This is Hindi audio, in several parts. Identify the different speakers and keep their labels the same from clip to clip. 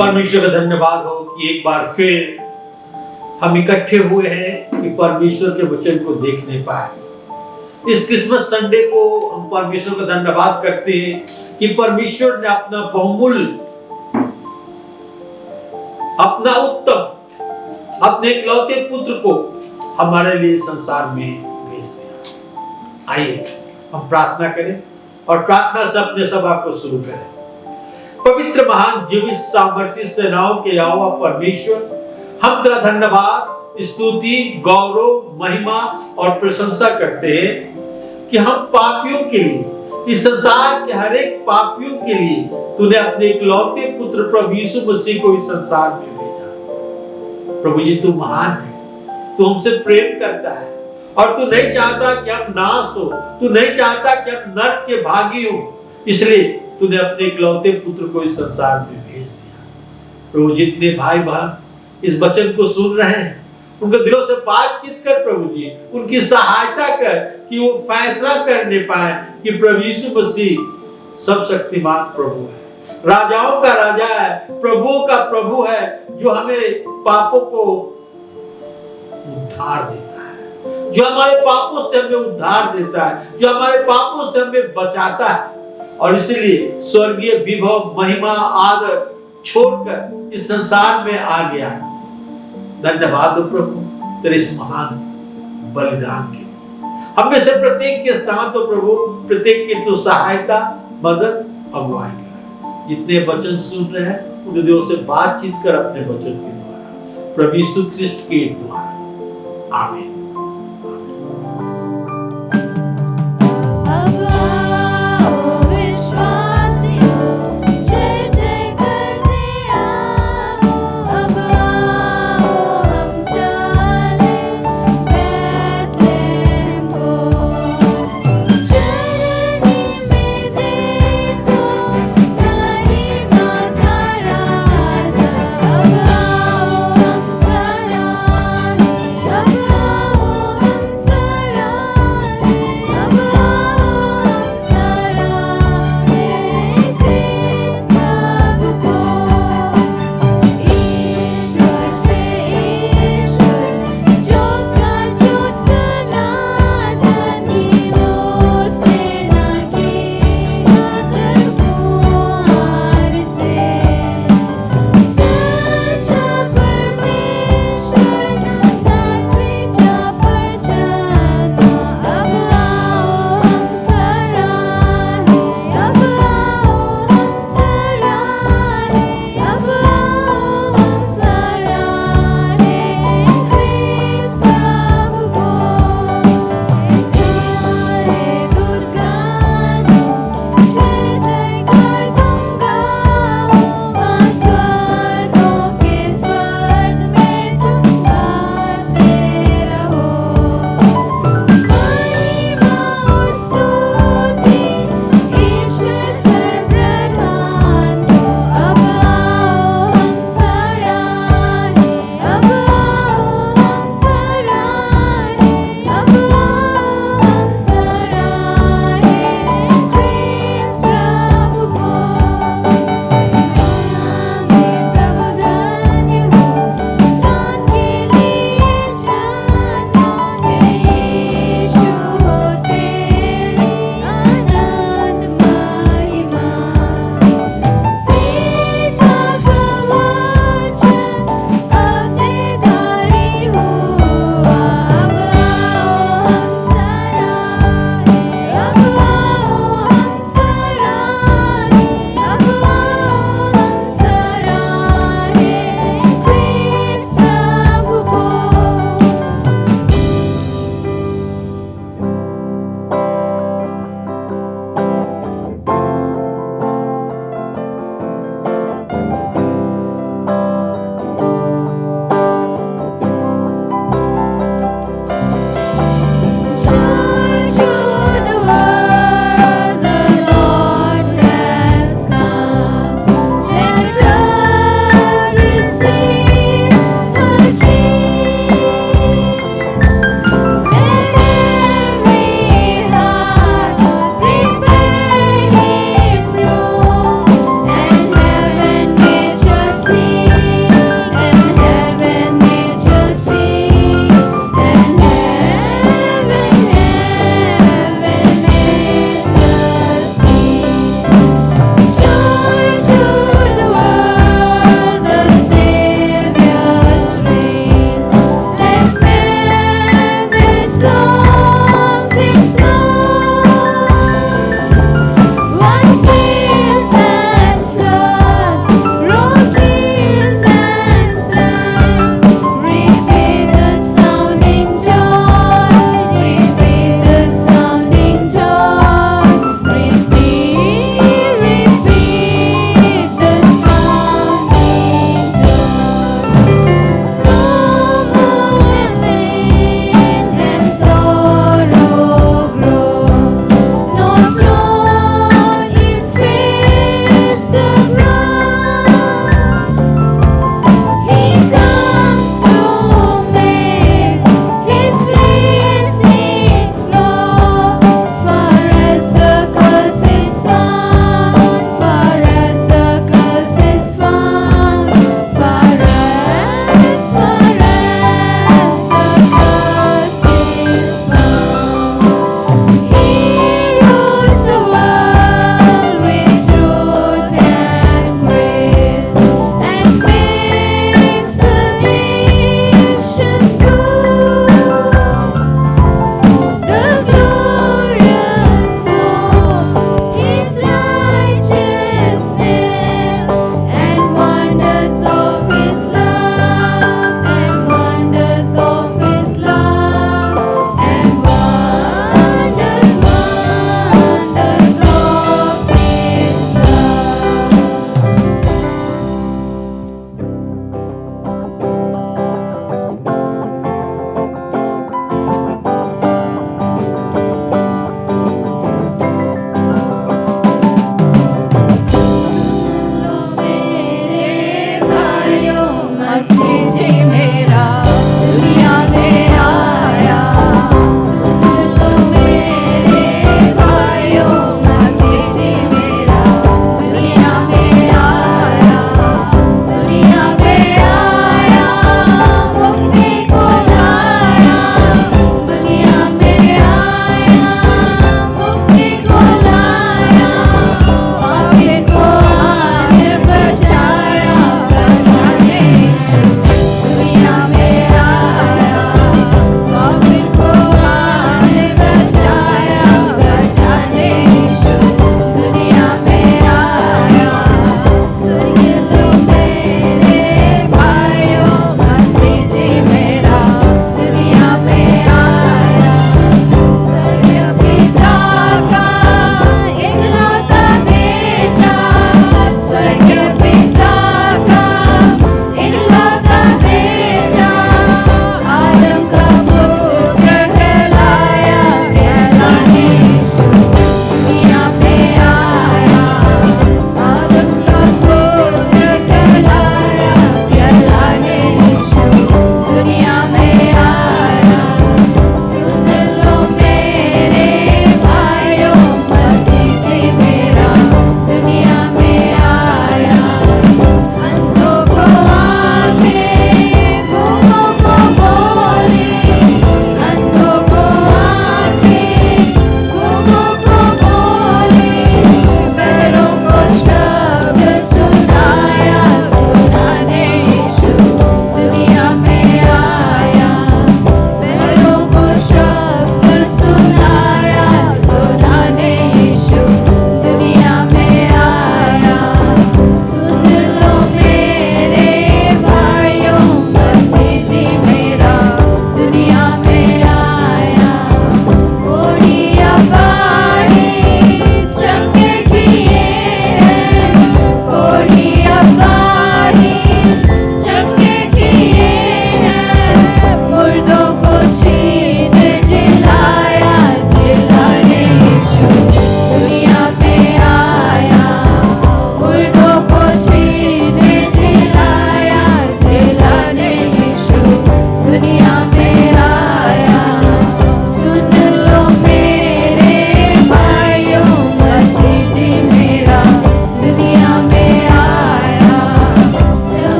Speaker 1: परमेश्वर का धन्यवाद हो कि एक बार फिर हम इकट्ठे हुए हैं कि परमेश्वर के वचन को देखने पाए। इस क्रिसमस संडे को हम परमेश्वर का धन्यवाद करते हैं कि परमेश्वर ने अपना बहुमूल्य, अपना उत्तम, अपने इकलौते पुत्र को हमारे लिए संसार में भेज दिया। आइए हम प्रार्थना करें और प्रार्थना से अपने सभा को शुरू करें। पवित्र, महान, जीवित, सामर्थ्य सेनाओं के यहोवा परमेश्वर, हम तेरा धन्यवाद, स्तुति, गौरव, महिमा और प्रशंसा करते हैं कि हम पापियों के लिए, इस संसार के हर एक पापियों के लिए तूने अपने इकलौते पुत्र प्रभु यीशु मसीह को इस संसार में भेजा। प्रभु जी, तू महान है, तू हमसे प्रेम करता है और तू नहीं चाहता कि हम नाश हो, तू नहीं चाहता कि हम नरक के भागी हो, इसलिए तूने अपने इकलौते पुत्र को इस संसार में भेज दिया। प्रभु, जितने भाई बहन इस वचन को सुन रहे हैं, उनके दिलों से बातचीत कर प्रभु जी, उनकी सहायता कर कि वो फैसला करने पाए कि प्रभु यीशु मसीह सब शक्तिमान प्रभु है, राजाओं का राजा है, प्रभुओं का प्रभु है, जो हमें पापों को उद्धार देता है, जो हमारे पापों से हमें उद्धार देता है, जो हमारे पापों से हमें बचाता है। और इसलिए स्वर्गीय विभव, महिमा, आदर छोड़कर इस संसार में आ गया। धन्यवाद हो प्रभु तेरे इस महान बलिदान के लिए। हम में से प्रत्येक के साथ हो प्रभु, प्रत्येक की तो सहायता, मदद, अगुवाई कर। जितने वचन सुन रहे हैं उनके दिलों से बातचीत कर अपने वचन के द्वारा, प्रभु यीशु ख्रिस्ट के द्वारा। आमीन।
Speaker 2: अब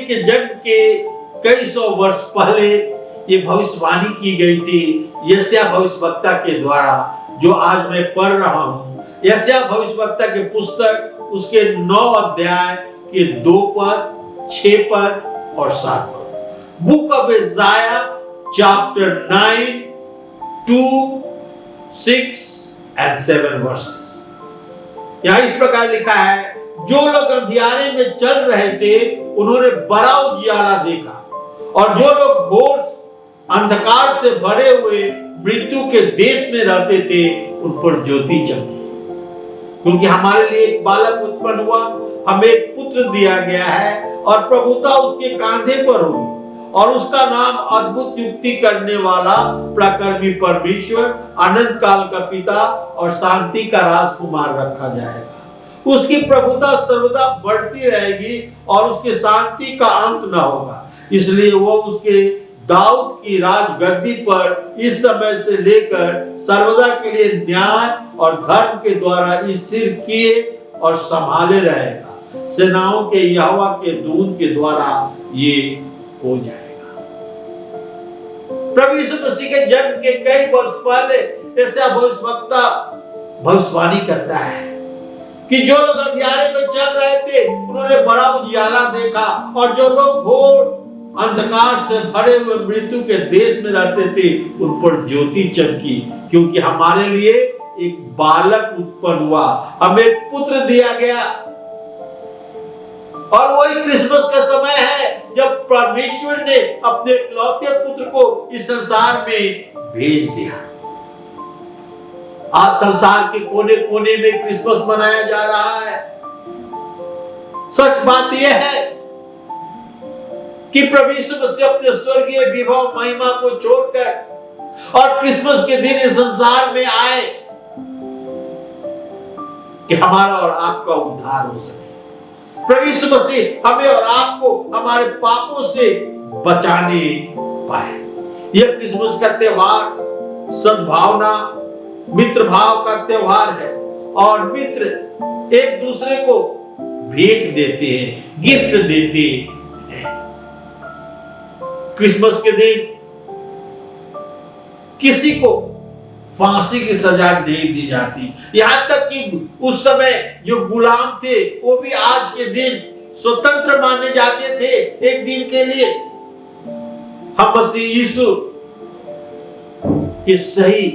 Speaker 1: मसीह के जन्म के कई सौ वर्ष पहले ये भविष्यवाणी की गई थी यशायाह भविष्यवक्ता के द्वारा, जो आज मैं पढ़ रहा हूं। यशायाह भविष्यवक्ता के पुस्तक उसके 9 अध्याय के 2 पद, 6 पद और 7 पद। बुक ऑफ यशायाह चैप्टर 9, 2, 6 and 7 verses। यहाँ इस प्रकार लिखा है, जो लोग अंधियारे में चल रहे थे उन्होंने बड़ा उजियाला देखा, और जो लोग घोर अंधकार से भरे हुए मृत्यु के देश में रहते थे उन पर ज्योति चमकी। क्योंकि हमारे लिए एक बालक उत्पन्न हुआ, हमें एक पुत्र दिया गया है, और प्रभुता उसके कांधे पर होगी, और उसका नाम अद्भुत युक्ति करने वाला, प्रकर्मी परमेश्वर, अनंत काल का पिता और शांति का राजकुमार रखा जाएगा। उसकी प्रभुता सर्वदा बढ़ती रहेगी और उसकी शांति का अंत न होगा। इसलिए वो उसके दाऊद की राजगद्दी पर इस समय से लेकर सर्वदा के लिए न्याय और धर्म के द्वारा स्थिर किए और संभाले रहेगा। सेनाओं के यहोवा के दूत के द्वारा ये हो जाएगा। प्रभु यीशु मसीह के जन्म के कई वर्ष पहले ऐसा भविष्यवक्ता भविष्यवाणी करता है कि जो लोग अंधियारे में चल रहे थे उन्होंने बड़ा उजियाला देखा, और जो लोग घोर अंधकार से भरे हुए मृत्यु के देश में रहते थे उन पर ज्योति चमकी। क्योंकि हमारे लिए एक बालक उत्पन्न हुआ, हमें एक पुत्र दिया गया, और वही क्रिसमस का समय है जब परमेश्वर ने अपने इकलौते पुत्र को इस संसार में भेज दिया। आज संसार के कोने कोने में क्रिसमस मनाया जा रहा है। सच बात यह है कि प्रभु यीशु मसीह अपने स्वर्गीय विभव महिमा को छोड़कर और क्रिसमस के दिन इस संसार में आए कि हमारा और आपका उद्धार हो सके। प्रभु यीशु मसीह हमें और आपको हमारे पापों से बचाने पाए। यह क्रिसमस का त्योहार सद्भावना, मित्र भाव का त्योहार है, और मित्र एक दूसरे को भेंट देते हैं, गिफ्ट देते हैं। क्रिसमस के दिन किसी को फांसी की सजा नहीं दी जाती। यहां तक कि उस समय जो गुलाम थे वो भी आज के दिन स्वतंत्र माने जाते थे एक दिन के लिए। हम मसीह यीशु की सही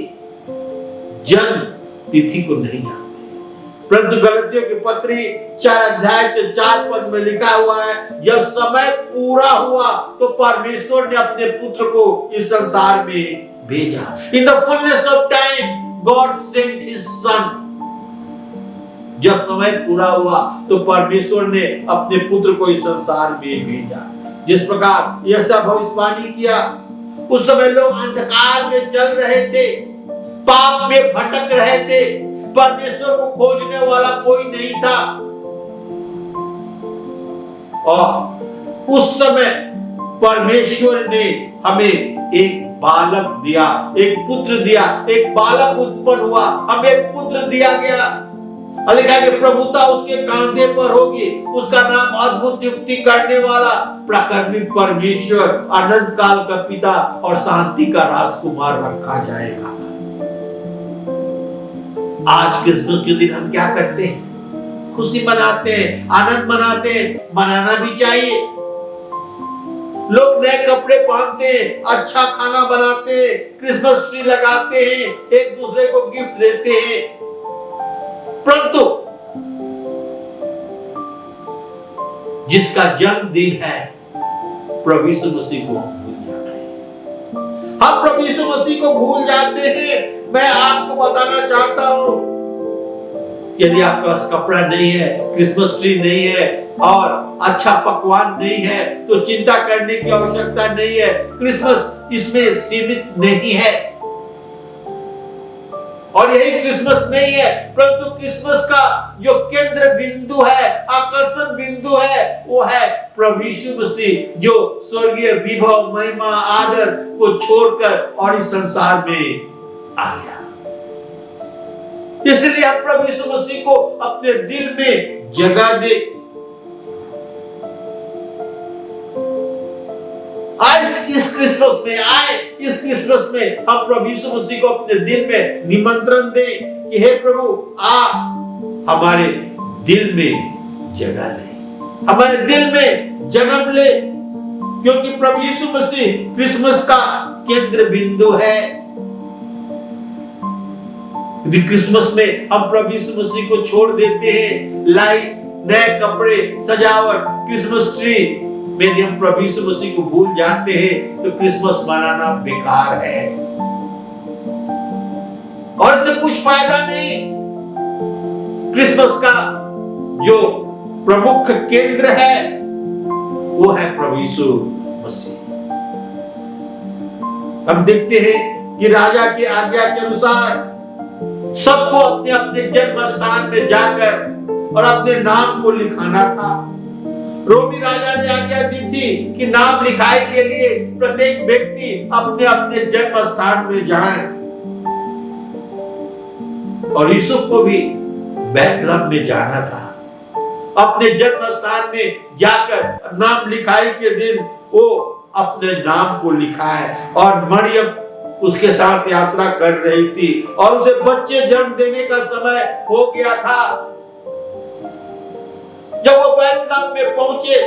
Speaker 1: जन्म तिथि को नहीं जानते, परंतु गलतियों की पत्री 4 अध्याय के 4 पद में लिखा हुआ है, जब समय पूरा हुआ तो परमेश्वर ने अपने पुत्र को इस संसार में भेजा। In the fullness of time, God sent His Son। जब समय पूरा हुआ तो परमेश्वर ने अपने पुत्र को इस संसार में भेजा। जिस प्रकार यशायाह भविष्यवाणी किया, उस समय लोग अंधकार में चल रहे थे, पाप में भटक रहे थे, परमेश्वर को खोजने वाला कोई नहीं था। और उस समय परमेश्वर ने हमें एक बालक दिया, एक पुत्र दिया, एक बालक उत्पन्न हुआ, हमें एक पुत्र दिया गया। लिखा कि प्रभुता उसके कांधे पर होगी, उसका नाम अद्भुत युक्ति करने वाला, प्रकर्मी परमेश्वर, अनंत काल का पिता और शांति का राजकुमार रखा जाएगा। आज क्रिसमस के दिन हम क्या करते हैं? खुशी मनाते हैं, आनंद मनाते हैं, मनाना भी चाहिए। लोग नए कपड़े पहनते हैं, अच्छा खाना बनाते हैं, क्रिसमस ट्री लगाते हैं, एक दूसरे को गिफ्ट देते हैं, परंतु जिसका जन्मदिन है प्रभु यीशु मसीह को भूल जाते हैं। हम प्रभु यीशु मसीह को भूल जाते हैं। मैं आपको बताना चाहता हूं, यदि आपके पास कपड़ा नहीं है, क्रिसमस ट्री नहीं है और अच्छा पकवान नहीं है तो चिंता करने की आवश्यकता नहीं है। क्रिसमस इसमें सीमित नहीं है, और यही क्रिसमस नहीं है, परंतु क्रिसमस का जो केंद्र बिंदु है, आकर्षण बिंदु है, वो है प्रभु यीशु मसीह, जो स्वर्गीय विभव, महिमा, आदर को छोड़कर और इस संसार में आ गया। इसलिए हम प्रभु यीशु मसीह को अपने दिल में जगह दे। क्रिसमस में आए, इस क्रिसमस में हम प्रभु यीशु मसीह को अपने दिल में निमंत्रण दें कि हे प्रभु आप हमारे दिल में जगह ले, हमारे दिल में जन्म ले, क्योंकि प्रभु यीशु मसीह क्रिसमस का केंद्र बिंदु है। यदि क्रिसमस में हम प्रभु यीशु मसीह को छोड़ देते हैं, लाइट, नए कपड़े, सजावट, क्रिसमस ट्री में यदि हम प्रभु यीशु मसीह को भूल जाते हैं तो क्रिसमस मनाना बेकार है और इससे कुछ फायदा नहीं। क्रिसमस का जो प्रमुख केंद्र है वो है प्रभु यीशु मसीह। हम देखते हैं कि राजा की आज्ञा के अनुसार सबको अपने अपने जन्म स्थान में जाकर और अपने नाम को लिखाना था। रोमी राजा ने आज्ञा दी थी कि नाम लिखाई के लिए प्रत्येक व्यक्ति अपने अपने जन्म स्थान में जाए और यूसुफ को भी बैतलहम में जाना था। अपने जन्म स्थान में जाकर नाम लिखाई के दिन वो अपने नाम को लिखाए और मरियम उसके साथ यात्रा कर रही थी और उसे बच्चे जन्म देने का समय हो गया था। जब वो बैतलहम में पहुंचे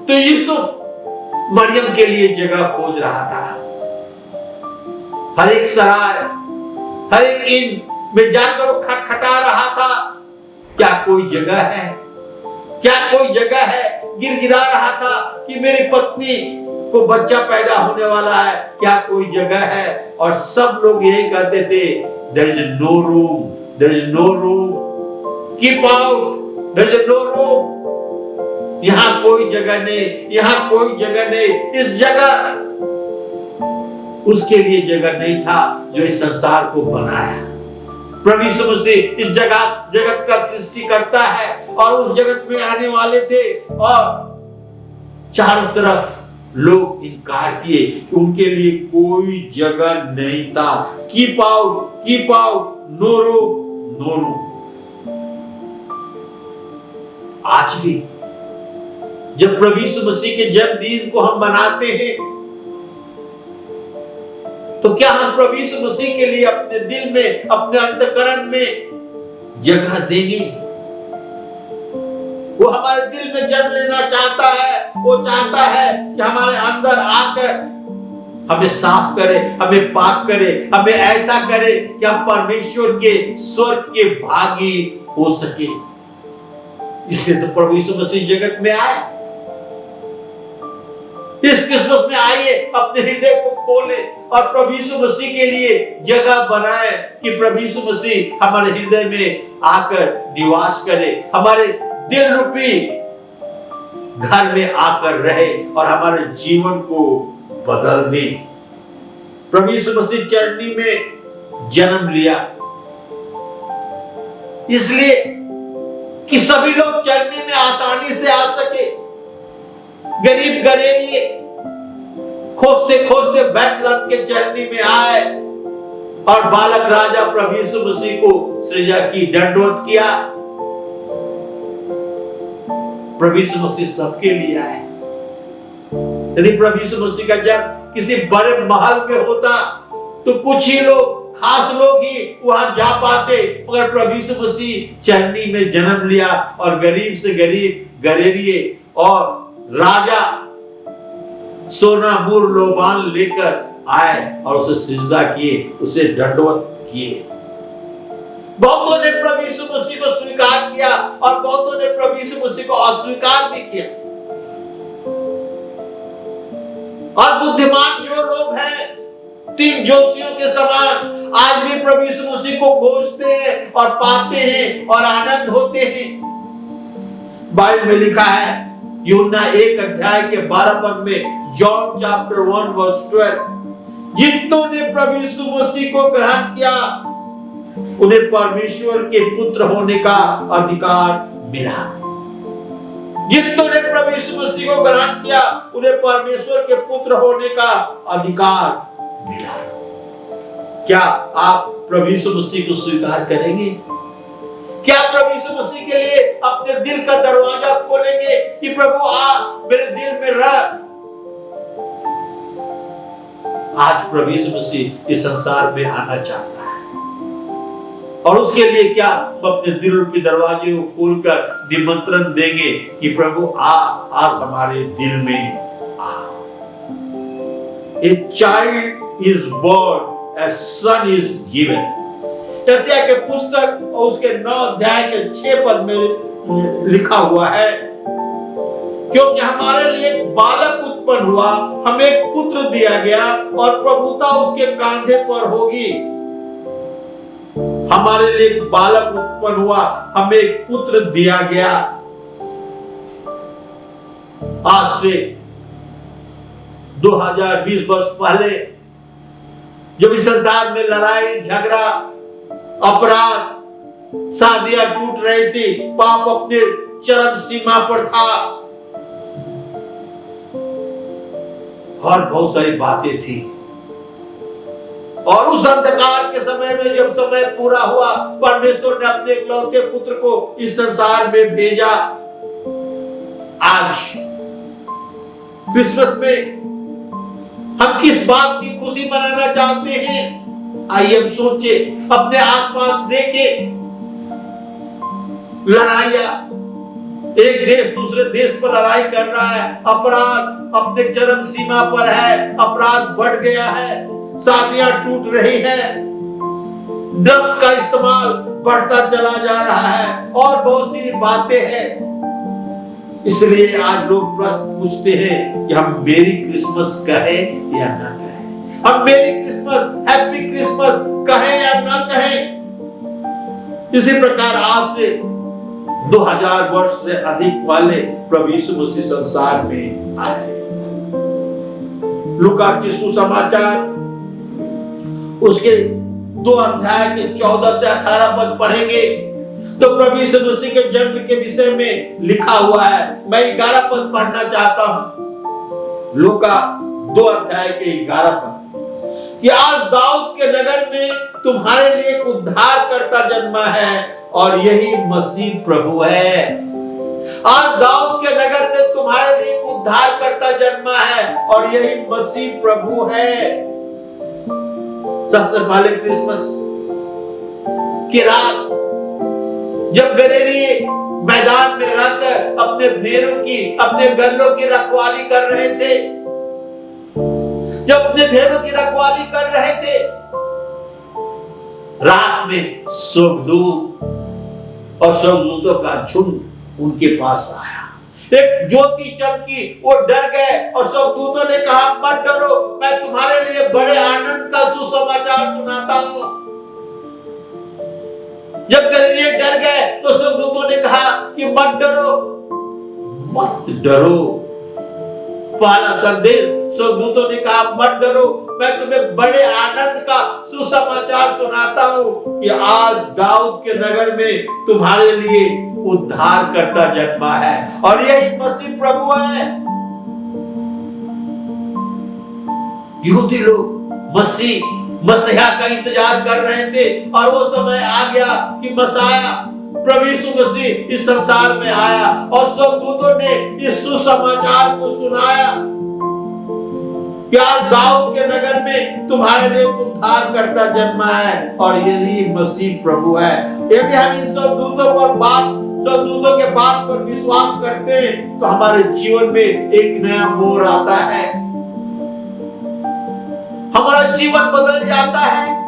Speaker 1: तो यूसुफ मरियम के लिए जगह खोज रहा था। हर एक सराय, हर एक इन में जाकर वो खटखटा रहा था, क्या कोई जगह है, क्या कोई जगह है। गिड़गिड़ा रहा था कि मेरी पत्नी को बच्चा पैदा होने वाला है, क्या कोई जगह है। और सब लोग यही कहते थे, there is no room, there is no room, keep out, there is no room। यहां कोई जगह नहीं, यहां कोई जगह नहीं। इस जगह उसके लिए जगह नहीं था जो इस संसार को बनाया। प्रभु यीशु मसीह इस जगत का सृष्टि करता है और उस जगत में आने वाले थे और चारों तरफ लोग इनकार किए कि उनके लिए कोई जगह नहीं था। Keep out, no room, no room. आज भी जब प्रभु यीशु मसीह के जन्मदिन को हम मनाते हैं तो क्या हम प्रभु यीशु मसीह के लिए अपने दिल में, अपने अंतःकरण में जगह देंगे? वो हमारे दिल में जन्म लेना चाहता है। वो चाहता है कि हमारे अंदर आकर हमें साफ करे, हमें पाक करे, हमें ऐसा करे कि हम परमेश्वर के स्वर्ग के भागी हो सके। इसलिए तो प्रभु यीशु मसीह जगत में आए। इस क्रिसमस में आइए, अपने हृदय को खोले और प्रभु यीशु मसीह के लिए जगह बनाए कि प्रभु यीशु मसीह हमारे हृदय में आकर निवास करे, हमारे दिल रूपी घर में आकर रहे और हमारे जीवन को बदल दे। प्रभु यीशु मसीह चरनी में जन्म लिया इसलिए कि सभी लोग चरनी में आसानी से आ सके। गरीब गरीबी खोजते खोजते बैतलहम के चरनी में आए और बालक राजा प्रभु यीशु मसीह को सृजा की, दंडवत किया। प्रभु यीशु मसीह सबके लिए आए। यदि प्रभु यीशु मसीह का जन्म किसी बड़े महल में होता तो कुछ ही लोग, खास लोग ही वहां जा पाते, मगर प्रभु यीशु मसीह चरनी में जन्म लिया और गरीब से गरीब गरीबी और राजा सोना मूर लोबान लेकर आए और उसे सिजदा किए, उसे दंडवत किए। बहुतों ने प्रभु यीशु मसीह को स्वीकार किया और बहुतों ने प्रभु यीशु मसीह को अस्वीकार भी किया। और बुद्धिमान जो लोग हैं, तीन जोशियों के समान, आज भी प्रभु यीशु मसीह को खोजते हैं और पाते हैं और आनंद होते हैं। बाइबल में लिखा है यूहन्ना 1 अध्याय के 12 पद में, जॉन चैप्टर 1 वर्स 12, जितनों ने प्रभु यीशु मसीह को ग्रहण किया उन्हें परमेश्वर के पुत्र होने का अधिकार मिला। जितनों ने प्रभु यीशु मसीह को ग्रहण किया उन्हें परमेश्वर के पुत्र होने का अधिकार मिला। क्या आप प्रभु यीशु मसीह को स्वीकार करेंगे? क्या प्रभु यीशु मसीह के लिए अपने दिल का दरवाजा खोलेंगे कि प्रभु आ मेरे दिल में रह? आज प्रभु यीशु मसीह इस संसार में आना चाहता है। और उसके लिए क्या, हम अपने दिल के दरवाजे को खोलकर निमंत्रण देंगे कि प्रभु आज हमारे दिल में आ। A child is born, a son is given। यशायाह के पुस्तक और उसके 9 अध्याय के 6 पद में लिखा हुआ है, क्योंकि हमारे लिए एक बालक उत्पन्न हुआ, हमें एक पुत्र दिया गया और प्रभुता उसके कांधे पर होगी। हमारे लिए एक बालक उत्पन्न हुआ, हमें एक पुत्र दिया गया। आज से 2020 वर्ष पहले जब इस संसार में लड़ाई झगड़ा, अपराध, शादियां टूट रही थी, पाप अपने चरम सीमा पर था और बहुत सारी बातें थी। और उस अंधकार के समय में जब समय पूरा हुआ, परमेश्वर ने अपने इकलौते पुत्र को इस संसार में भेजा। आज क्रिसमस में हम किस बात की खुशी मनाना चाहते हैं? आइए हम सोचे, अपने आसपास देखें, लड़ाइयां, एक देश दूसरे देश पर लड़ाई कर रहा है, अपराध अपने चरम सीमा पर है, अपराध बढ़ गया है, शादियां टूट रही है, ड्रग्स का इस्तेमाल बढ़ता चला जा रहा है और बहुत सी बातें हैं। इसलिए आज लोग प्रश्न पूछते हैं कि हम मेरी क्रिसमस कहें या ना कहें, हम मेरी क्रिसमस, हैप्पी क्रिसमस कहें या ना कहें। इसी प्रकार आज से 2000 वर्ष से अधिक पहले प्रभु यीशु मसीह संसार में आए। लूका के सुसमाचार उसके 2 अध्याय के 14 से 18 पद पढ़ेंगे तो प्रभु यीशु मसीह के जन्म के विषय में लिखा हुआ है। मैं 11 पद पढ़ना चाहता हूं, लूका 2 अध्याय के 11 पद, कि आज दाऊद के नगर में तुम्हारे लिए एक उद्धारकर्ता जन्मा है और यही मसीह प्रभु है। आज दाऊद के नगर में तुम्हारे लिए एक उद्धारकर्ता जन्मा है और यही मसीह प्रभु है। सबसे पहले क्रिसमस की रात जब गदरिए मैदान में रहकर अपने भेड़ों की, अपने गल्लों की रखवाली कर रहे थे, जब अपने भेड़ों की रखवाली कर रहे थे, रात में स्वर्गदूत और स्वर्गदूतों का झुंड उनके पास आया। एक ज्योति चमकी, वो डर गए और स्वर्गदूतों ने कहा, मत डरो, मैं तुम्हारे लिए बड़े आनंद का सुसमाचार सुनाता हूं। जब गदरिए डर गए तो स्वर्गदूतों ने कहा कि मत डरो, मत डरो। पहला संदेश स्वर्गदूतों ने कहा, मत डरो, मैं तुम्हें बड़े आनंद का सुसमाचार सुनाता हूं कि आज दाऊद के नगर में तुम्हारे लिए उद्धारकर्ता जन्मा है और यही मसीह प्रभु है। यहूदी लोग मसीहा का इंतजार कर रहे थे और वो समय आ गया कि मसाया प्रभु यीशु मसीह इस संसार में आया और स्वर्गदूतों ने इस सुसमाचार को सुनाया कि आज दाऊद के नगर में तुम्हारे लिए उद्धारकर्ता जन्मा है और यही मसीह प्रभु है। यदि हम इन स्वर्गदूतों के बात पर विश्वास करते हैं तो हमारे जीवन में एक नया मोड़ आता है, हमारा जीवन बदल जाता है।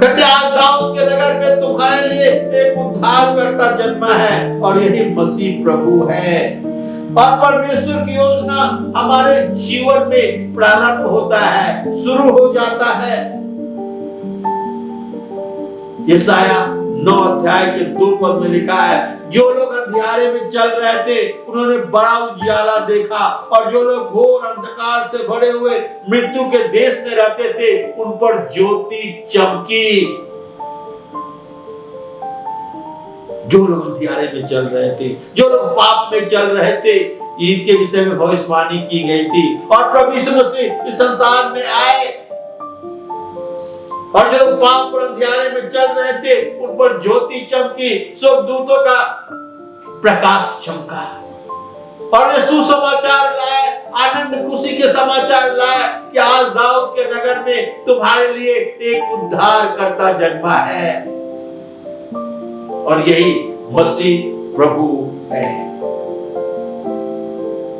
Speaker 1: कहते आज दाऊद के नगर में तुम्हारे लिए एक उद्धारकर्ता जन्मा है और यही मसीह प्रभु है। और परमेश्वर की योजना हमारे जीवन में प्रारंभ होता है, शुरू हो जाता है। यशायाह 9 अध्याय के 2 पद में लिखा है, जो लोग अंधियारे में चल रहे थे उन्होंने बड़ा उजियाला देखा और जो लोग घोर अंधकार से भरे हुए मृत्यु के देश में रहते थे उन पर ज्योति चमकी। जो लोग अंधियारे में चल रहे थे, जो लोग पाप में चल रहे थे, इनके विषय में भविष्यवाणी की गई थी और प्रभु यीशु मसीह इस संसार में आए और जो पाप और अंधियारे में चल रहे थे उन पर ज्योति चमकी, स्वर्गदूतों का प्रकाश चमका और ये सुसमाचार लाए, आनंद खुशी के समाचार लाए कि आज दाऊद के नगर में तुम्हारे लिए एक उद्धारकर्ता जन्मा है, और यही मसीह प्रभु है।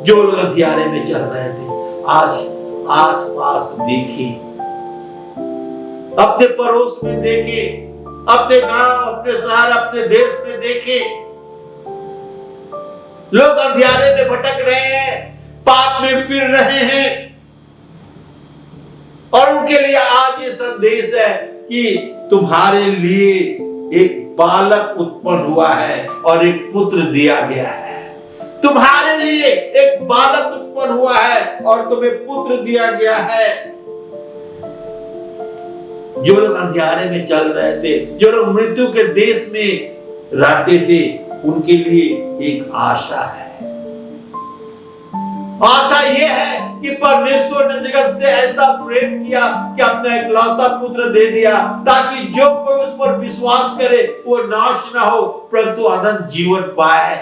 Speaker 1: जो लोग अंधियारे में चल रहे थे, आज आस पास देखें, अपने पड़ोस में देखें, अपने गांव, अपने शहर, अपने देश में देखें, लोग अंधियारे में भटक रहे हैं, पाप में फिर रहे हैं, और उनके लिए आज ये संदेश है कि तुम्हारे लिए एक बालक उत्पन्न हुआ है और एक पुत्र दिया गया है। तुम्हारे लिए एक बालक उत्पन्न हुआ है और तुम्हें पुत्र दिया गया है। जो लोग अंधियारे में चल रहे थे, जो लोग मृत्यु के देश में रहते थे, उनके लिए एक आशा है। आशा यह है कि परमेश्वर ने जगत से ऐसा प्रेम किया कि अपना इकलौता पुत्र दे दिया, ताकि जो कोई उस पर विश्वास करे वो नाश ना हो परंतु अनंत जीवन पाए।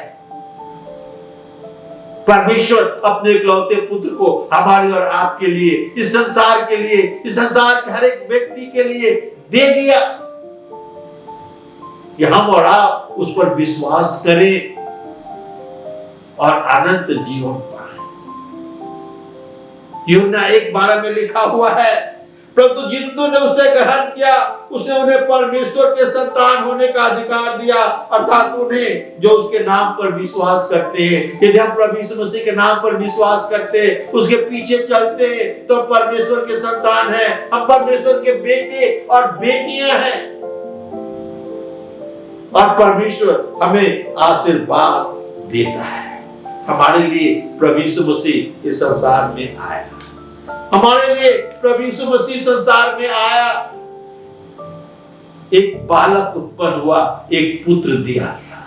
Speaker 1: परमेश्वर अपने इकलौते पुत्र को हमारे और आपके लिए, इस संसार के लिए, इस संसार के हर एक व्यक्ति के लिए दे दिया कि हम और आप उस पर विश्वास करें और अनंत जीवन पाएं। यूहन्ना 1:12 में लिखा हुआ है, परंतु जितनों ने उसे ग्रहण किया उसने उन्हें परमेश्वर के संतान होने का अधिकार दिया, अर्थात उन्हें जो उसके नाम पर विश्वास करते हैं। यदि हम प्रभु यीशु मसीह के नाम पर विश्वास करते हैं, उसके पीछे चलते हैं, तो परमेश्वर के संतान हैं, हम परमेश्वर के बेटे और बेटियां हैं, और परमेश्वर हमें आशीर्वाद देता है। हमारे लिए प्रभु यीशु मसीह इस संसार में आया, हमारे लिए प्रभु यीशु मसीह संसार में आया, एक बालक उत्पन्न हुआ, एक पुत्र दिया गया।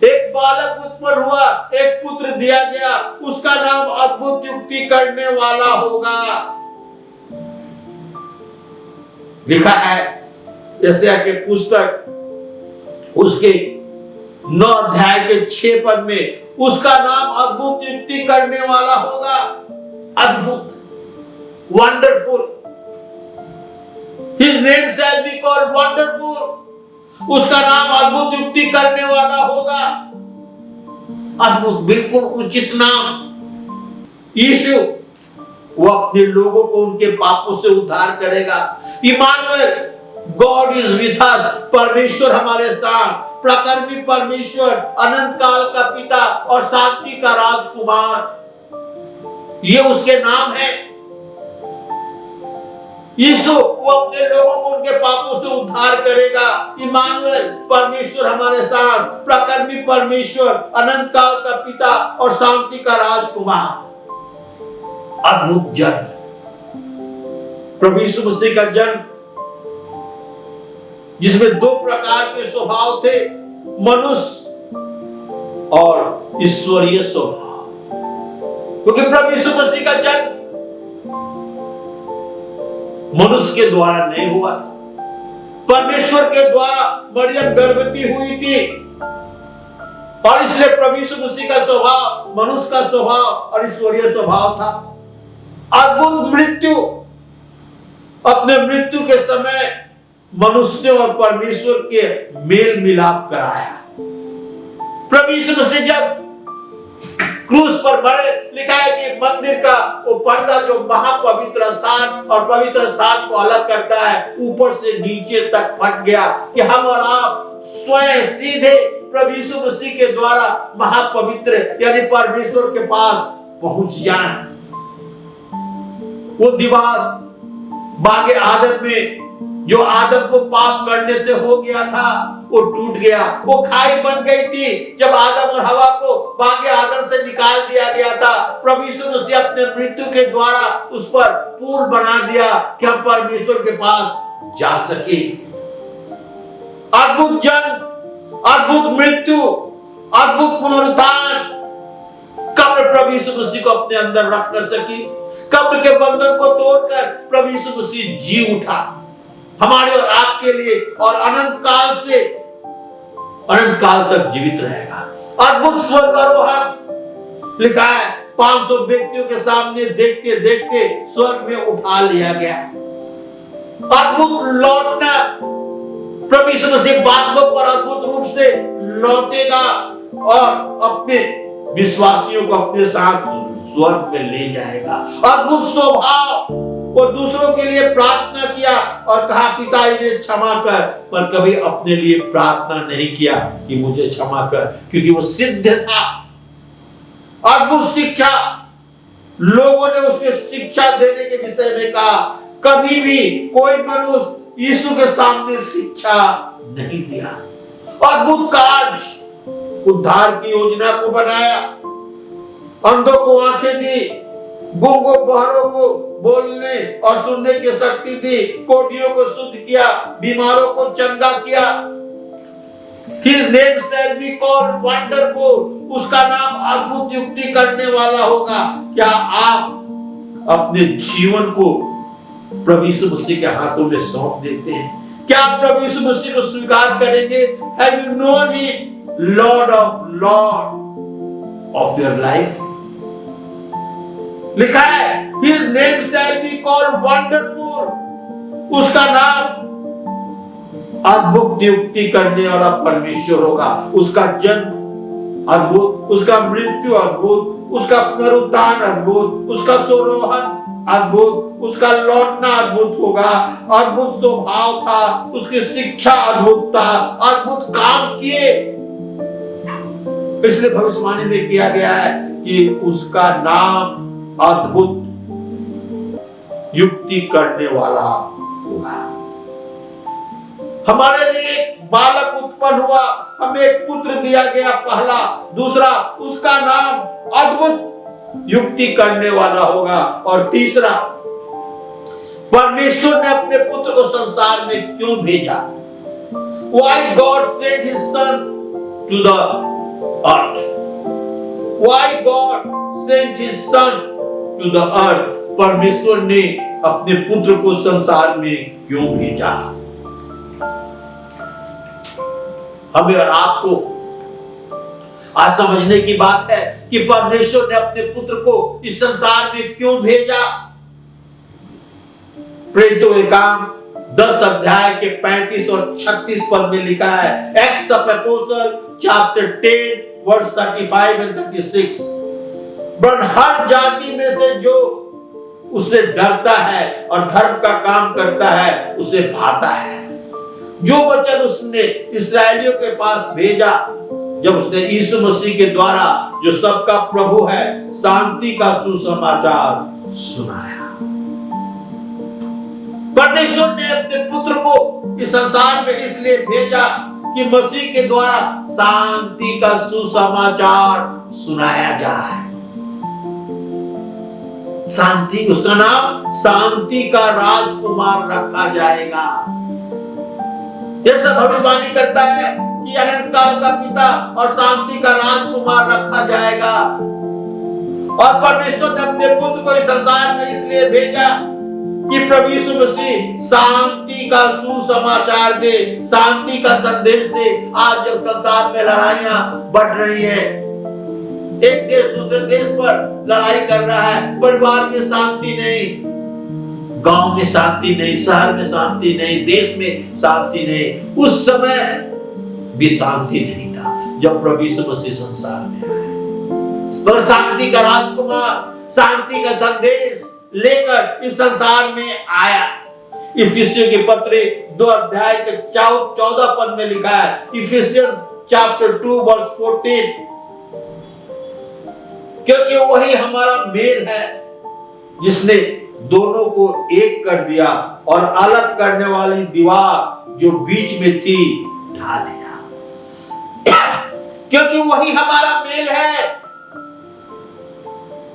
Speaker 1: एक बालक उत्पन्न हुआ, एक पुत्र दिया गया, उसका नाम अद्भुत युक्ति करने वाला होगा। लिखा है यशायाह के पुस्तक उसके 9 अध्याय के 6 पद में, उसका नाम अद्भुत युक्ति करने वाला होगा। अद्भुत, wonderful, His name shall be called wonderful। उसका नाम अद्भुत युक्ति करने वाला होगा। अद्भुत, बिल्कुल उचित नाम। यीशु, वो अपने लोगों को उनके पापों से उद्धार करेगा। Immanuel, God is with us, परमेश्वर हमारे साथ, प्रकर्मी परमेश्वर, अनंत काल का पिता और शांति का राजकुमार, ये उसके नाम है। यीशु, वो अपने लोगों को उनके पापों से उद्धार करेगा। इमानुएल, परमेश्वर हमारे साथ, प्रकर्मी परमेश्वर, अनंत काल का पिता और शांति का राजकुमार। अद्भुत जन्म, प्रभु यीशु मसीह का जन्म, जिसमें 2 प्रकार के स्वभाव थे, मनुष्य और ईश्वरीय स्वभाव। क्योंकि प्रभु यीशु मसीह का जन्म मनुष्य के द्वारा नहीं हुआ था, परमेश्वर के द्वारा मरियम गर्भवती हुई थी, और इसलिए प्रभु यीशु मसीह का स्वभाव मनुष्य का स्वभाव और ईश्वरीय स्वभाव था। अद्भुत मृत्यु, अपने मृत्यु के समय मनुष्य और परमेश्वर के मेल मिलाप कराया। प्रभु यीशु मसीह जब क्रूस पर मरे, लिखा है कि मंदिर का वो पर्दा जो महापवित्र स्थान और पवित्र स्थान को अलग करता है, ऊपर से नीचे तक फट गया कि हम और आप स्वयं सीधे प्रभु यीशु मसीह के द्वारा महापवित्र यानी परमेश्वर के पास पहुंच जाएं। वो दीवार बागे आदम में जो आदम को पाप करने से हो गया था, वो टूट गया। वो खाई बन गई थी जब आदम और हवा को बागे आदम से निकाल दिया गया था। प्रभु यीशु मसीह अपने मृत्यु के द्वारा उस पर पुल बना दिया कि हम परमेश्वर के पास जा सके। अद्भुत जन्म, अद्भुत मृत्यु, अद्भुत पुनरुत्थान। कब्र प्रभु यीशु मसीह को अपने अंदर रख न सकी। कब्र के बंधन को तोड़कर प्रभु यीशु मसीह जी उठा हमारे और आपके लिए, और अनंत काल से अनंत काल तक जीवित रहेगा। अद्भुत स्वर्गारोहण, लिखा है 500 व्यक्तियों के सामने देखते देखते स्वर्ग में उठा लिया गया। अद्भुत लौटना, प्रभु यीशु मसीह बादलों पर अद्भुत रूप से लौटेगा और अपने विश्वासियों को अपने साथ स्वर्ग में ले जाएगा। अद्भुत स्वभाव, वो दूसरों के लिए प्रार्थना किया और कहा पिता इन्हें क्षमा कर, पर कभी अपने लिए प्रार्थना नहीं किया कि मुझे क्षमा कर, क्योंकि वो सिद्ध था। अद्भुत शिक्षा, लोगों ने उसके शिक्षा देने के विषय में कहा। कभी भी कोई मनुष्य यीशु के सामने शिक्षा नहीं दिया। अद्भुत कार्य, उद्धार की योजना को बनाया, अंधों को आंखें दी, गूंगों बहरों को बोलने और सुनने की शक्ति दी, कोढ़ियों को शुद्ध किया, बीमारों को चंगा किया। His name shall be called wonderful, उसका नाम अद्भुत युक्ति करने वाला होगा। क्या आप अपने जीवन को प्रभु यीशु मसीह के हाथों में सौंप देते हैं? क्या आप प्रभु यीशु मसीह को स्वीकार करेंगे? Have you known him, Lord of your life? लिखा है His name shall be called wonderful, उसका नाम अद्भुत युक्ति करने वाला परमेश्वर होगा। उसका जन्म अद्भुत, उसका मृत्यु अद्भुत, उसका पुनरुत्थान अद्भुत, उसका स्वरोहन अद्भुत, उसका लौटना अद्भुत होगा। अद्भुत स्वभाव था, उसकी शिक्षा अद्भुत था, अद्भुत काम किए। इसलिए भविष्यवाणी में किया गया है कि उसका नाम अद्भुत युक्ति करने वाला होगा। हमारे लिए एक बालक उत्पन्न हुआ, हमें एक पुत्र दिया गया पहला। दूसरा, उसका नाम अद्भुत युक्ति करने वाला होगा। और तीसरा, परमेश्वर ने अपने पुत्र को संसार में क्यों भेजा? Why God sent His Son to the earth? Why God sent His Son to the earth? परमेश्वर ने अपने पुत्र को संसार में क्यों भेजा? हमें और आपको आज समझने की बात है कि परमेश्वर ने अपने पुत्र को इस संसार में क्यों भेजा। प्रेरितों के काम 10 अध्याय के 35 और 36 पद में लिखा है, Acts of Apostles chapter 10 verse 35 and 36। पर हर जाति में से जो उससे डरता है और धर्म का काम करता है उसे भाता है। जो वचन उसने इस्राएलियों के पास भेजा जब उसने यीशु मसीह के द्वारा, जो सबका प्रभु है, शांति का सुसमाचार सुनाया। परमेश्वर ने अपने पुत्र को इस संसार में इसलिए भेजा कि मसीह के द्वारा शांति का सुसमाचार सुनाया जाए। शांति, उसका नाम शांति का राजकुमार रखा जाएगा। यह सब भविष्यवाणी करता है कि अनंत काल का पिता और शांति का राजकुमार रखा जाएगा। और परमेश्वर ने अपने पुत्र को इस संसार में इसलिए भेजा कि प्रभु यीशु मसीह शांति का सुसमाचार दे, शांति का संदेश दे। आज जब संसार में लड़ाइयां बढ़ रही है, एक देश दूसरे देश पर लड़ाई कर रहा है, परिवार में शांति नहीं, गांव में शांति नहीं, शहर में शांति नहीं, देश में शांति नहीं, उस समय भी शांति नहीं था जब प्रभु यीशु मसीह संसार में आए। तो शांति का राजकुमार शांति का संदेश लेकर इस संसार में आया। इफिसियों के पत्र 2 अध्याय के 14 पद में लिखा है, इफिसियन चैप्टर 2 वर्स 14, क्योंकि वही हमारा मेल है जिसने दोनों को एक कर दिया और अलग करने वाली दीवार जो बीच में थी ढा दिया। क्योंकि वही हमारा मेल है।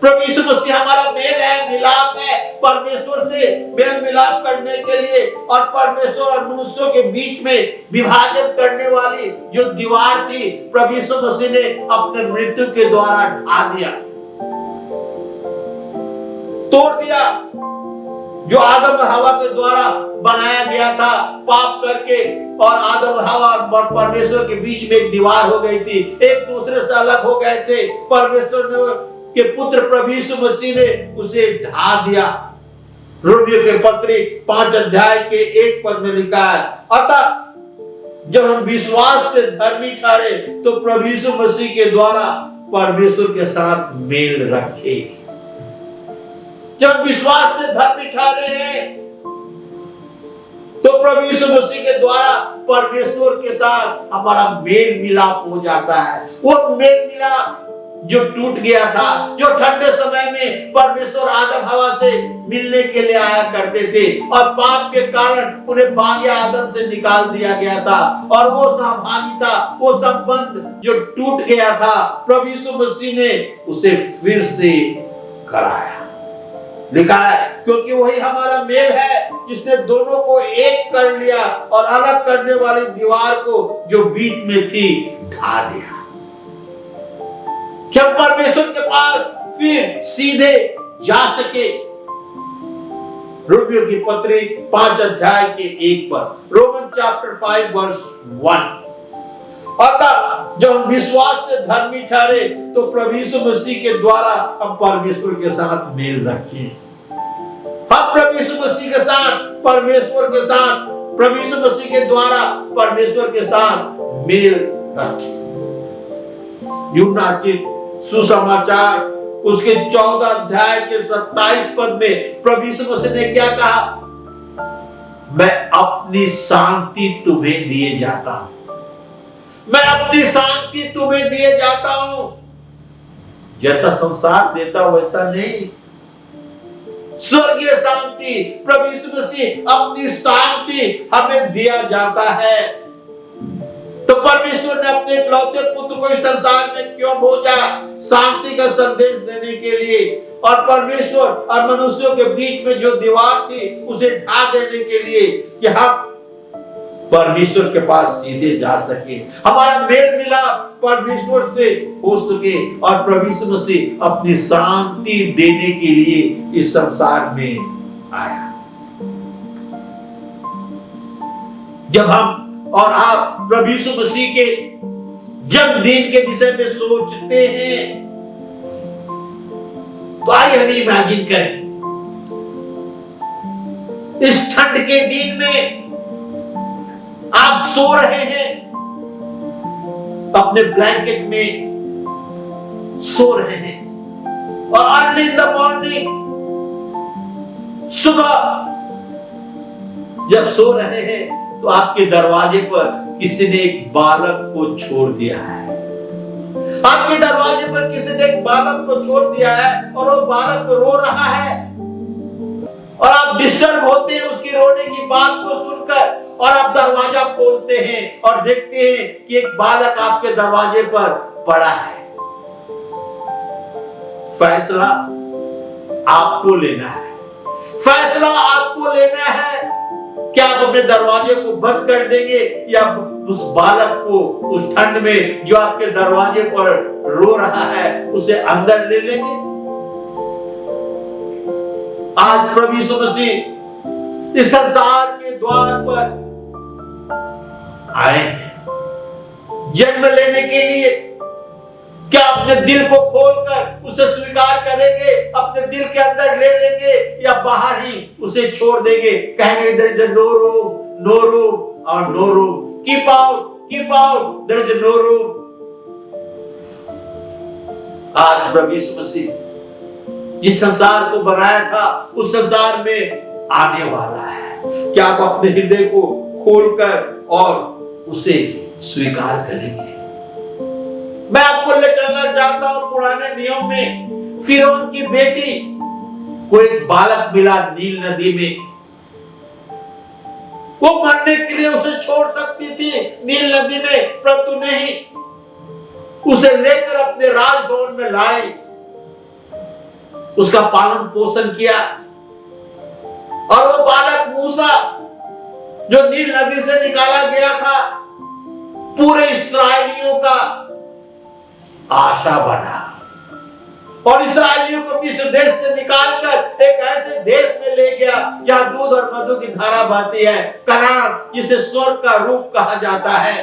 Speaker 1: प्रभु यीशु मसीह हमारा मेल है, मिलाप है, परमेश्वर से मेल मिलाप करने के लिए, और परमेश्वर और मनुष्यों के बीच में विभाजन करने वाली जो दीवार थी, प्रभु यीशु मसीह ने अपने मृत्यु के द्वारा ढा दिया, तोड़ दिया। जो आदम और हवा के द्वारा बनाया गया था, पाप करके, और आदम और हवा और परमेश्वर के बीच में एक दीवार हो गई थी, एक दूसरे से अलग हो गए थे। परमेश्वर ने के पुत्र प्रभु यीशु मसीह ने उसे ढा दिया। रोमियो के पत्री 5 अध्याय के 1 पद में लिखा है, अतः जब हम विश्वास से धर्मी ठहरे तो प्रभु यीशु मसीह के द्वारा परमेश्वर के साथ मेल रखे। जब विश्वास से धर्मी ठहरे हैं तो प्रभु यीशु मसीह के द्वारा परमेश्वर के साथ हमारा मेल मिलाप हो जाता है। वो मेल मिलाप जो टूट गया था, जो ठंडे समय में परमेश्वर आदम हवा से मिलने के लिए आया करते थे और पाप के कारण उन्हें बागी आदम से निकाल दिया गया था, और वो सहभागिता, वो संबंध जो टूट गया था, प्रभु यीशु मसीह ने उसे फिर से कराया। लिखा है, क्योंकि वही हमारा मेल है जिसने दोनों को एक कर लिया और अलग करने वाली दीवार को जो बीच में थी ढा दिया, कि हम परमेश्वर के पास फिर सीधे जा सके। रोमियो की पत्री 5 अध्याय के 1 पर, रोमन चैप्टर 5 वर्स 1। अतः जब हम विश्वास से धर्मी ठहरे तो प्रभु यीशु मसीह के द्वारा हम परमेश्वर के साथ मेल रखें। हम प्रभु यीशु मसीह के साथ, परमेश्वर के साथ, प्रभु यीशु मसीह के द्वारा परमेश्वर के साथ मेल रखें। यूहन्ना के सुसमाचार उसके 14 अध्याय के 27 पद में प्रभु यीशु मसीह ने क्या कहा? मैं अपनी शांति तुम्हें दिए जाता हूं, मैं अपनी शांति तुम्हें दिए जाता हूं। जैसा संसार देता वैसा नहीं, स्वर्गीय शांति प्रभु यीशु मसीह अपनी शांति हमें दिया जाता है। तो परमेश्वर ने अपने इकलौते पुत्र को इस संसार में क्यों भेजा? शांति का संदेश देने के लिए, और परमेश्वर और मनुष्यों के बीच में जो दीवार थी उसे ढा देने के लिए, कि हम परमेश्वर के पास सीधे जा सके, हमारा मेल मिलाप परमेश्वर से हो सके, और प्रभु यीशु मसीह अपनी शांति देने के लिए इस संसार में आया। जब हम और आप प्रभु यीशु मसीह के जन्मदिन के विषय में सोचते हैं तो आइए हम इमेजिन करें, इस ठंड के दिन में आप सो रहे हैं, अपने ब्लैंकेट में सो रहे हैं, और अर्ली इन द मॉर्निंग, सुबह जब सो रहे हैं तो आपके दरवाजे पर किसी ने एक बालक को छोड़ दिया है। आपके दरवाजे पर किसी ने एक बालक को छोड़ दिया है और वो बालक रो रहा है, और आप डिस्टर्ब होते हैं उसकी रोने की बात को सुनकर, और आप दरवाजा खोलते हैं और देखते हैं कि एक बालक आपके दरवाजे पर पड़ा है। फैसला आपको लेना है, फैसला आपको लेना है। क्या आप अपने दरवाजे को बंद कर देंगे, या उस बालक को उस ठंड में जो आपके दरवाजे पर रो रहा है उसे अंदर ले लेंगे? आज प्रभु यीशु मसीह इस संसार के द्वार पर आए हैं जन्म लेने के लिए। क्या अपने दिल को खोलकर उसे स्वीकार करेंगे, अपने दिल के अंदर ले लेंगे, या बाहर ही उसे छोड़ देंगे, कहेंगे there is no room, no room और no room, keep out, there is no room। आज प्रभु यीशु मसीह जिस संसार को बनाया था उस संसार में आने वाला है। क्या आप अपने हृदय को खोलकर और उसे स्वीकार करेंगे? मैं आपको ले चलना चाहता हूं पुराने नियम में। फिरौन की बेटी को एक बालक मिला नील नदी में, वो मरने के लिए उसे छोड़ सकती थी नील नदी में, परंतु नहीं, उसे लेकर अपने राजभवन में लाई, उसका पालन पोषण किया, और वो बालक मूसा जो नील नदी से निकाला गया था, पूरे इस्राएलियों का आशा बना, और इस्राएलियों को मिस्र देश से निकालकर एक ऐसे देश में ले गया जहां दूध और मधु की धारा बहती है, कनान, जिसे स्वर्ग का रूप कहा जाता है।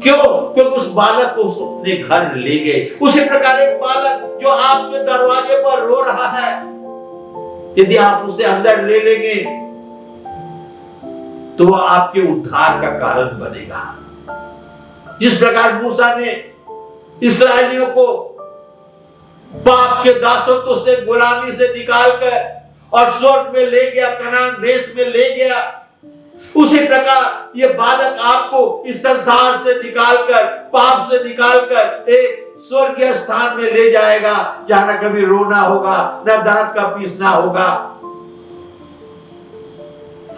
Speaker 1: क्यों? क्योंकि उस बालक को अपने घर ले गए। उसी प्रकार एक बालक जो आपके दरवाजे पर रो रहा है, यदि आप उसे अंदर ले लेंगे तो वह आपके उद्धार का कारण बनेगा। जिस प्रकार मूसा ने इस्राएलियों को पाप के दासत्व से, गुलामी से निकालकर और स्वर्ग में ले गया, कनान देश में ले गया, उसी प्रकार ये बालक आपको इस संसार से निकालकर, पाप से निकालकर एक स्वर्गीय स्थान में ले जाएगा, जहां न कभी रोना होगा, न दांत का पीसना होगा।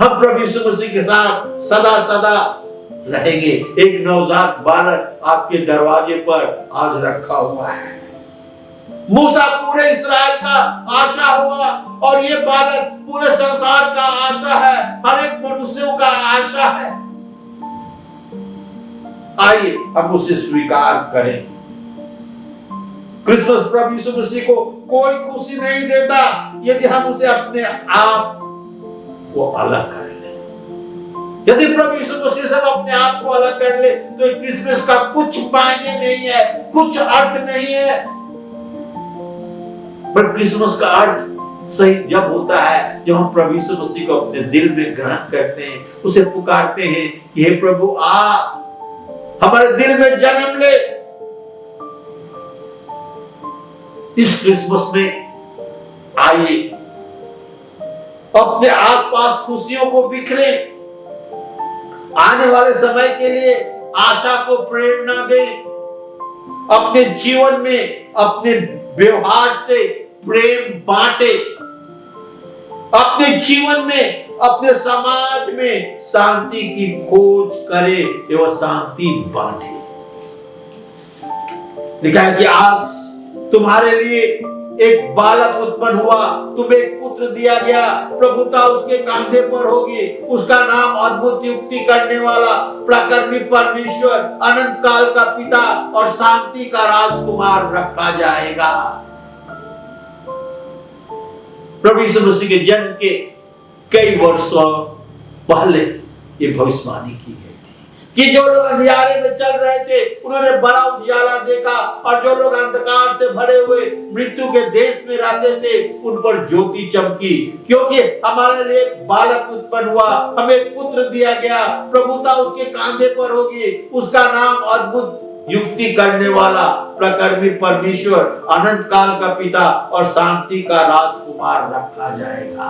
Speaker 1: हम प्रभु यीशु मसीह के साथ सदा सदा रहेंगे। एक नवजात बालक आपके दरवाजे पर आज रखा हुआ है। मूसा पूरे इस्राएल का आशा हुआ और ये बालक पूरे संसार का आशा है, हर एक मनुष्यों का आशा है। आइए हम उसे स्वीकार करें। क्रिसमस प्रभु यीशु मसीह को कोई खुशी नहीं देता यदि हम उसे अपने आप को अलग कर ले। यदि प्रभु यीशु मसीह से हम अपने आप को अलग कर ले तो क्रिसमस का कुछ मायने नहीं है, कुछ अर्थ नहीं है। पर क्रिसमस का अर्थ सही जब होता है जब हम प्रभु यीशु मसीह को अपने दिल में ग्रहण करते हैं, उसे पुकारते हैं कि हे प्रभु आ हमारे दिल में जन्म ले। इस क्रिसमस में आइए अपने आसपास खुशियों को बिखरे, आने वाले समय के लिए आशा को प्रेरणा दें, अपने जीवन में अपने व्यवहार से प्रेम बांटे, अपने जीवन में, अपने समाज में शांति की खोज करे एवं शांति बांटे। लिखा है कि आज तुम्हारे लिए एक बालक उत्पन्न हुआ, तुम्हें एक पुत्र दिया गया, प्रभुता उसके कंधे पर होगी, उसका नाम अद्भुत युक्ति करने वाला, प्रकर्मी परमेश्वर, अनंत काल का पिता और शांति का राजकुमार रखा जाएगा। प्रभु यीशु मसीह के जन्म के कई वर्षों पहले ये भविष्यवाणी की गई थी कि जो लोग अंधियारे में चल रहे थे उन्होंने बड़ा उजाला देखा, और जो लोग अंधकार से भरे हुए मृत्यु के देश में रहते थे उन पर ज्योति चमकी। क्योंकि हमारे लिए एक बालक उत्पन्न हुआ, हमें एक पुत्र दिया गया, प्रभुता उसके कांधे पर होगी, उसका नाम अद्भुत युक्ति करने वाला, प्रकर्मी परमेश्वर, अनंत काल का पिता और शांति का राजकुमार रखा जाएगा।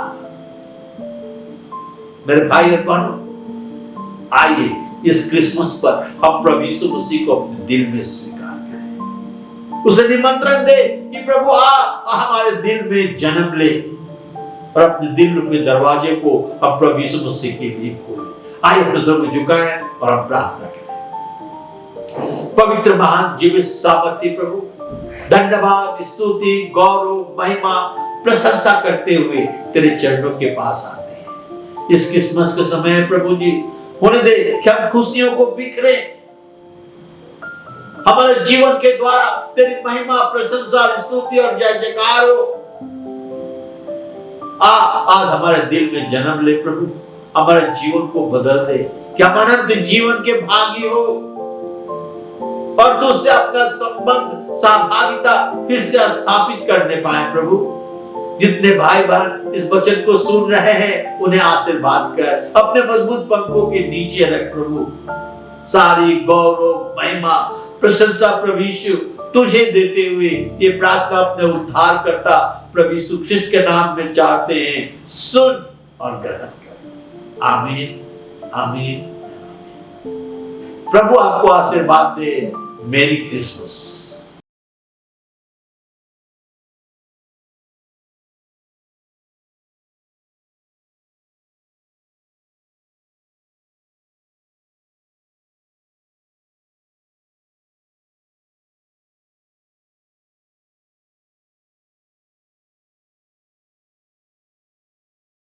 Speaker 1: मेरे भाई और बहनों, आइए इस क्रिसमस पर हम प्रभु यीशु मसीह को अपने दिल में स्वीकार करें, उसे निमंत्रण दे कि प्रभु आ हमारे दिल में जन्म ले, और अपने दिल के दरवाजे को हम प्रभु यीशु मसीह के लिए खोलें। आइए अपने सर को झुकाएं और हम प्रार्थना करें। पवित्र महान जीवित सामर्थी प्रभु, धन्यवाद, स्तुति, गौरव, महिमा, प्रशंसा करते हुए तेरे चरणों के पास आते हैं। इस क्रिसमस के समय प्रभु जी होने दे कि हम खुशियों को बिखरे, हमारे जीवन के द्वारा तेरी महिमा, प्रशंसा, स्तुति और जय जयकार हो। आज हमारे दिल में जन्म ले प्रभु, हमारे जीवन को बदल दे कि हम अनंत जीवन के भागी हो और तुझसे अपना संबंध, सहभागिता फिर से स्थापित करने पाए। प्रभु जितने भाई बहन इस वचन को सुन रहे हैं उन्हें आशीर्वाद कर, अपने मजबूत पंखों के नीचे रख प्रभु। सारी गौरव, महिमा, प्रशंसा प्रभु यीशु तुझे देते हुए ये प्रार्थना अपने उद्धार करता प्रभु यीशु ख्रिस्ट के नाम में चाहते हैं, सुन और ग्रहण कर। आमीन, आमीन। प्रभु आपको आशीर्वाद दे। मेरी क्रिसमस।